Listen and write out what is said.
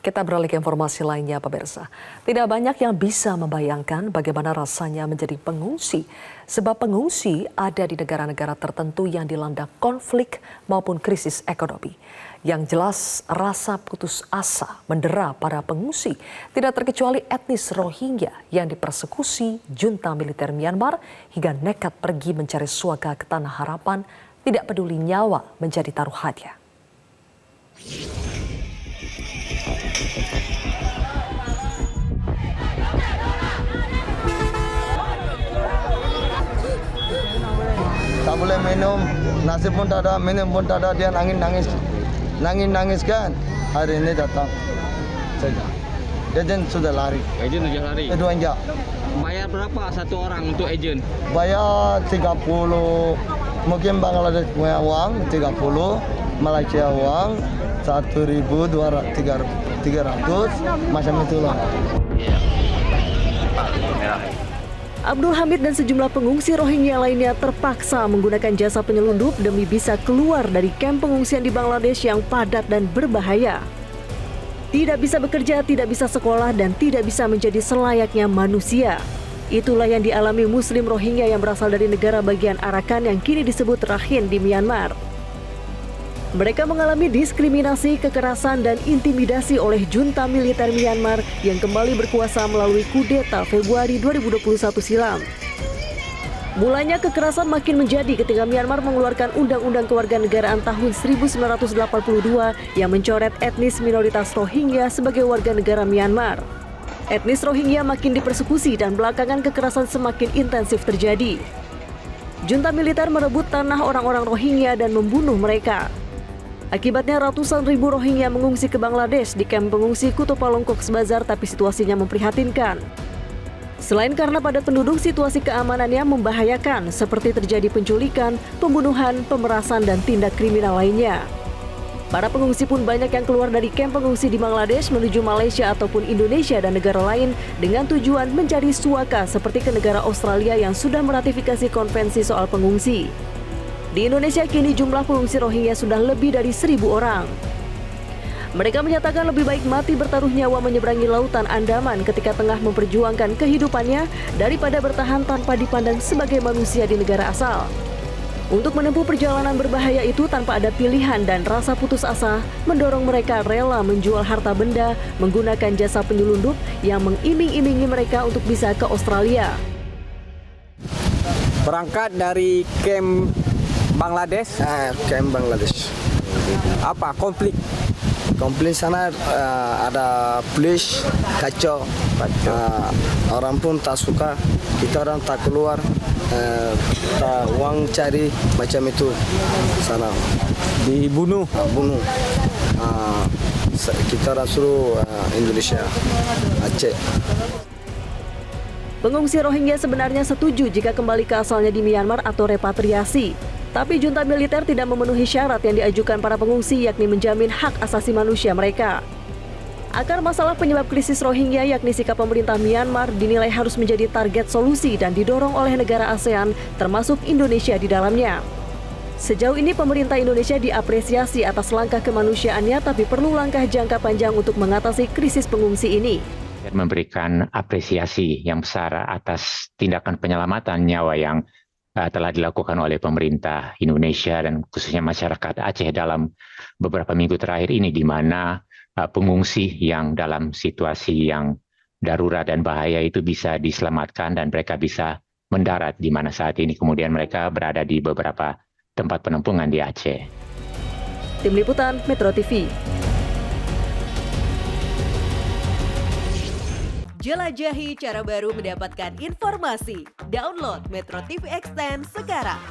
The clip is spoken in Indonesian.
Kita beralih ke informasi lainnya, pemirsa. Tidak banyak yang bisa membayangkan bagaimana rasanya menjadi pengungsi. Sebab pengungsi ada di negara-negara tertentu yang dilanda konflik maupun krisis ekonomi. Yang jelas, rasa putus asa mendera para pengungsi. Tidak terkecuali etnis Rohingya yang dipersekusi junta militer Myanmar hingga nekat pergi mencari surga ke tanah harapan, tidak peduli nyawa menjadi taruhannya. Tak boleh minum, nasi pun tak ada, minum pun tak ada, dia nangis kan. Hari ini datang saja. Ejen sudah lari. Ejen sudah lari? Itu aja. Bayar berapa satu orang untuk ejen? Bayar 30, mungkin Bangladesh punya uang 30, Malaysia uang 1.200, 300, macam itulah. Abdul Hamid dan sejumlah pengungsi Rohingya lainnya terpaksa menggunakan jasa penyelundup demi bisa keluar dari kamp pengungsian di Bangladesh yang padat dan berbahaya. Tidak bisa bekerja, tidak bisa sekolah, dan tidak bisa menjadi selayaknya manusia. Itulah yang dialami Muslim Rohingya yang berasal dari negara bagian Arakan yang kini disebut Rakhine di Myanmar. Mereka mengalami diskriminasi, kekerasan, dan intimidasi oleh junta militer Myanmar yang kembali berkuasa melalui kudeta Februari 2021 silam. Mulanya kekerasan makin menjadi ketika Myanmar mengeluarkan Undang-Undang Kewarganegaraan tahun 1982 yang mencoret etnis minoritas Rohingya sebagai warga negara Myanmar. Etnis Rohingya makin dipersekusi dan belakangan kekerasan semakin intensif terjadi. Junta militer merebut tanah orang-orang Rohingya dan membunuh mereka. Akibatnya ratusan ribu Rohingya mengungsi ke Bangladesh di kamp pengungsi Kutupalong Cox's Bazar, tapi situasinya memprihatinkan. Selain karena padat penduduk, situasi keamanannya membahayakan seperti terjadi penculikan, pembunuhan, pemerasan, dan tindak kriminal lainnya. Para pengungsi pun banyak yang keluar dari kamp pengungsi di Bangladesh menuju Malaysia ataupun Indonesia dan negara lain dengan tujuan mencari suaka seperti ke negara Australia yang sudah meratifikasi konvensi soal pengungsi. Di Indonesia kini jumlah pengungsi Rohingya sudah lebih dari 1.000 orang. Mereka menyatakan lebih baik mati bertaruh nyawa menyeberangi lautan Andaman ketika tengah memperjuangkan kehidupannya daripada bertahan tanpa dipandang sebagai manusia di negara asal. Untuk menempuh perjalanan berbahaya itu tanpa ada pilihan dan rasa putus asa, mendorong mereka rela menjual harta benda menggunakan jasa penyelundup yang mengiming-imingi mereka untuk bisa ke Australia. Berangkat dari kamp Bangladesh? Camp Bangladesh. Apa konflik? Konflik sana ada polis kacau. Orang pun tak suka, kita orang tak keluar, tak uang cari macam itu sana. Dibunuh? Bunuh. Kita orang suruh Indonesia, Aceh. Pengungsi Rohingya sebenarnya setuju jika kembali ke asalnya di Myanmar atau repatriasi. Tapi junta militer tidak memenuhi syarat yang diajukan para pengungsi, yakni menjamin hak asasi manusia mereka. Akar masalah penyebab krisis Rohingya, yakni sikap pemerintah Myanmar, dinilai harus menjadi target solusi dan didorong oleh negara ASEAN, termasuk Indonesia di dalamnya. Sejauh ini pemerintah Indonesia diapresiasi atas langkah kemanusiaannya, tapi perlu langkah jangka panjang untuk mengatasi krisis pengungsi ini. Memberikan apresiasi yang besar atas tindakan penyelamatan nyawa yang telah dilakukan oleh pemerintah Indonesia dan khususnya masyarakat Aceh dalam beberapa minggu terakhir ini, di mana pengungsi yang dalam situasi yang darurat dan bahaya itu bisa diselamatkan dan mereka bisa mendarat, di mana saat ini kemudian mereka berada di beberapa tempat penampungan di Aceh. Tim Liputan Metro TV. Jelajahi cara baru mendapatkan informasi. Download Metro TV Extend sekarang.